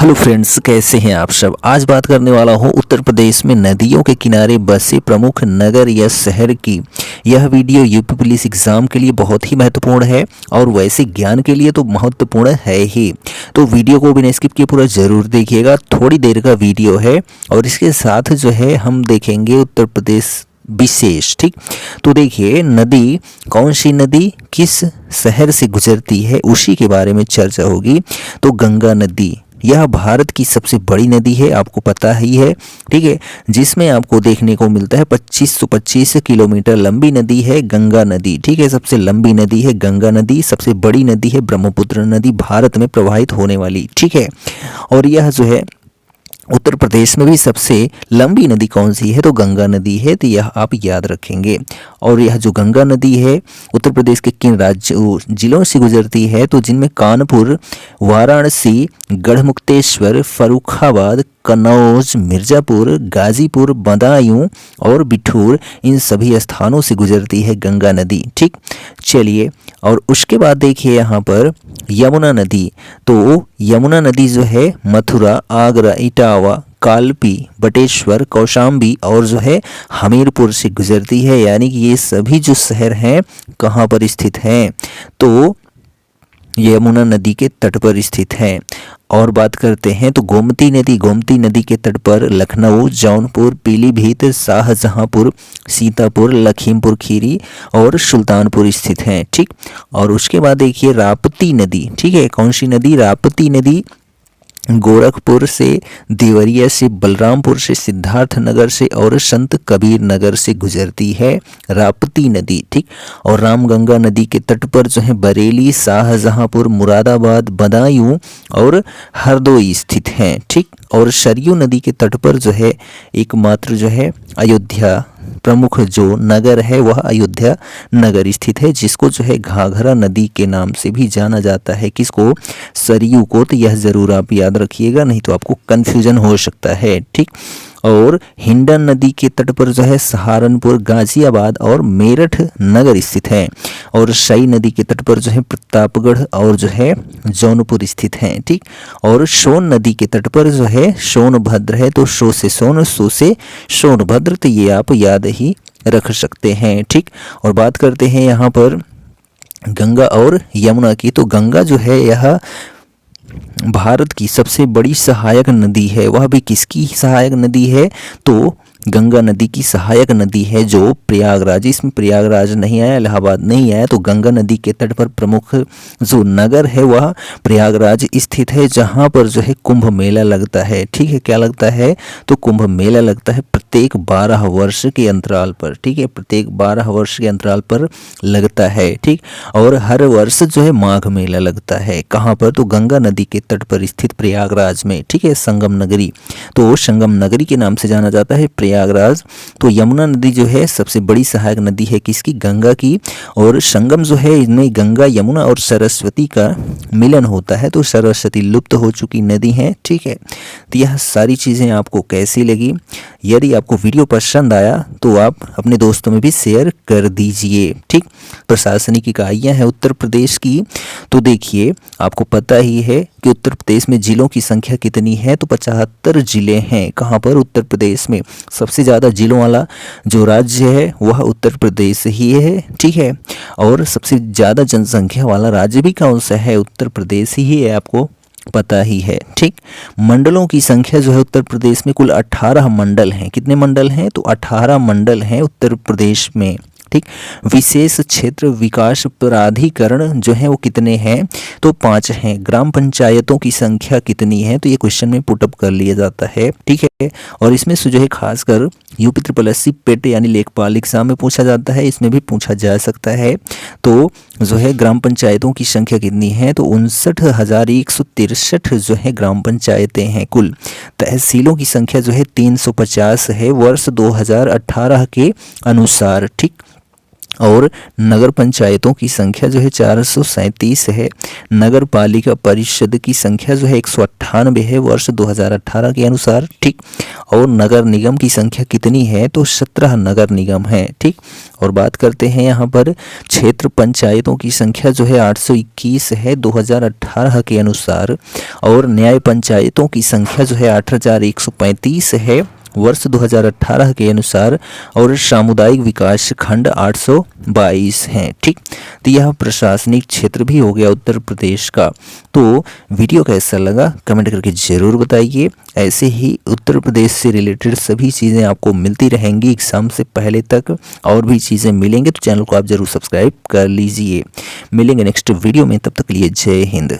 Hello friends, कैसे हैं आप सब। आज बात करने वाला हूं उत्तर प्रदेश में नदियों के किनारे बसे प्रमुख नगर या शहर की। यह वीडियो यूपी पुलिस एग्जाम के लिए बहुत ही महत्वपूर्ण है और वैसे ज्ञान के लिए तो महत्वपूर्ण है ही। तो वीडियो को बिना स्किप किए पूरा जरूर देखिएगा। थोड़ी देर का वीडियो है और इसके साथ जो है हम देखेंगे उत्तर प्रदेश विशेष। ठीक, तो देखिए नदी, कौन सी नदी किस शहर से गुजरती है उसी के बारे में चर्चा होगी। तो गंगा नदी, यह भारत की सबसे बड़ी नदी है, आपको पता ही है। ठीक है, जिसमें आपको देखने को मिलता है 2525 किलोमीटर लंबी नदी है गंगा नदी। ठीक है, सबसे लंबी नदी है गंगा नदी। सबसे बड़ी नदी है ब्रह्मपुत्र नदी, भारत में प्रवाहित होने वाली। ठीक है, और यह जो है उत्तर प्रदेश में भी सबसे लंबी नदी कौन सी है, तो गंगा नदी है। तो यह आप याद रखेंगे। और यह जो गंगा नदी है उत्तर प्रदेश के किन राज्यों जिलों से गुजरती है, तो जिनमें कानपुर, वाराणसी, गढ़मुक्तेश्वर, फर्रुखाबाद, कन्नौज, मिर्ज़ापुर, गाजीपुर, बदायूं और बिठूर, इन सभी स्थानों से गुजरती है गंगा नदी। ठीक, चलिए, और उसके बाद देखिए यहाँ पर यमुना नदी। तो यमुना नदी जो है मथुरा, आगरा, इटावा, कालपी, बटेश्वर, कौशाम्बी और जो है हमीरपुर से गुजरती है। यानी कि ये सभी जो शहर हैं कहाँ पर स्थित हैं, तो यमुना नदी के तट पर स्थित हैं। और बात करते हैं तो गोमती नदी, गोमती नदी के तट पर लखनऊ, जौनपुर, पीलीभीत, शाहजहांपुर, सीतापुर, लखीमपुर खीरी और सुल्तानपुर स्थित हैं। ठीक, और उसके बाद देखिए राप्ती नदी। ठीक है, कौन सी नदी, राप्ती नदी गोरखपुर से, देवरिया से, बलरामपुर से, सिद्धार्थनगर से और संत कबीर नगर से गुजरती है राप्ती नदी। ठीक, और रामगंगा नदी के तट पर जो है बरेली, शाहजहांपुर, मुरादाबाद, बदायूं और हरदोई स्थित हैं। ठीक, और सरयू नदी के तट पर जो है एकमात्र जो है अयोध्या, प्रमुख जो नगर है वह अयोध्या नगर स्थित है, जिसको जो है घाघरा नदी के नाम से भी जाना जाता है। किसको, सरयू को। तो यह जरूर आप याद रखिएगा, नहीं तो आपको कंफ्यूजन हो सकता है। ठीक, और हिंडन नदी के तट पर जो है सहारनपुर, गाजियाबाद और मेरठ नगर स्थित हैं। और शई नदी के तट पर जो है प्रतापगढ़ और जो है जौनपुर स्थित हैं। ठीक, और सोन नदी के तट पर जो है सोनभद्र है। तो सो से सोन, सो से सोनभद्र। तो ये आप याद ही रख सकते हैं। ठीक, और बात करते हैं यहाँ पर गंगा और यमुना की। तो गंगा जो है यह भारत की सबसे बड़ी सहायक नदी है। वह भी किसकी सहायक नदी है, तो गंगा नदी की सहायक नदी है जो प्रयागराज, इसमें प्रयागराज नहीं आया, इलाहाबाद नहीं आया। तो गंगा नदी के तट पर प्रमुख जो नगर है वह प्रयागराज स्थित है, जहाँ पर जो है कुंभ मेला लगता है। ठीक है, क्या लगता है, तो कुंभ मेला लगता है प्रत्येक 12 वर्ष के अंतराल पर। ठीक है, प्रत्येक 12 वर्ष के अंतराल पर लगता है। ठीक, और हर वर्ष जो है माघ मेला लगता है। कहाँ पर, तो गंगा नदी के तट पर स्थित प्रयागराज में। ठीक है, संगम नगरी, तो संगम नगरी के नाम से जाना जाता है प्रयागराज। तो यमुना नदी जो है सबसे बड़ी सहायक नदी है किसकी, गंगा की। और संगम जो है इनमें गंगा, यमुना और सरस्वती का मिलन होता है। तो सरस्वती लुप्त हो चुकी नदी है। ठीक है, तो यह सारी चीज़ें आपको कैसी लगी, यदि आपको वीडियो पसंद आया तो आप अपने दोस्तों में भी शेयर कर दीजिए। ठीक, प्रशासनिक इकाइयाँ हैं उत्तर प्रदेश की। तो देखिए आपको पता ही है कि उत्तर प्रदेश में जिलों की संख्या कितनी है, तो 75 जिले हैं। कहाँ पर, उत्तर प्रदेश में। सबसे ज़्यादा जिलों वाला जो राज्य है वह उत्तर प्रदेश ही है। ठीक है, और सबसे ज़्यादा जनसंख्या वाला राज्य भी कौन सा है, उत्तर प्रदेश ही है, आपको पता ही है। ठीक, मंडलों की संख्या जो है उत्तर प्रदेश में कुल 18 मंडल हैं। कितने मंडल हैं, तो 18 मंडल हैं उत्तर प्रदेश में। ठीक, विशेष क्षेत्र विकास प्राधिकरण जो है वो कितने हैं, तो 5 हैं। ग्राम पंचायतों की संख्या कितनी है, तो ये क्वेश्चन में पुटअप कर लिया जाता है। ठीक है, और इसमें से जो है खासकर यूपी SSSC पेट यानी लेखपाल एग्जाम में पूछा जाता है, इसमें भी पूछा जा सकता है। तो जो है ग्राम पंचायतों की संख्या कितनी है, तो 59,163 जो है ग्राम पंचायतें हैं कुल। तहसीलों की संख्या जो है 350 है वर्ष 2018 के अनुसार। ठीक, और नगर पंचायतों की संख्या जो है 437 है। नगर पालिका परिषद की संख्या जो है 198 है वर्ष 2018 के अनुसार, ठीक। और नगर निगम की संख्या कितनी है, तो 17 नगर निगम है, ठीक। और बात करते हैं यहाँ पर क्षेत्र पंचायतों की संख्या जो है 821 है 2018 के अनुसार। और न्याय पंचायतों की संख्या जो है 8135 है वर्ष 2018 के अनुसार। और सामुदायिक विकास खंड 822 हैं, ठीक। तो यह प्रशासनिक क्षेत्र भी हो गया उत्तर प्रदेश का। तो वीडियो कैसा लगा कमेंट करके ज़रूर बताइए। ऐसे ही उत्तर प्रदेश से रिलेटेड सभी चीज़ें आपको मिलती रहेंगी एग्ज़ाम से पहले तक, और भी चीज़ें मिलेंगे तो चैनल को आप ज़रूर सब्सक्राइब कर लीजिए। मिलेंगे नेक्स्ट वीडियो में, तब तक के लिए जय हिंद।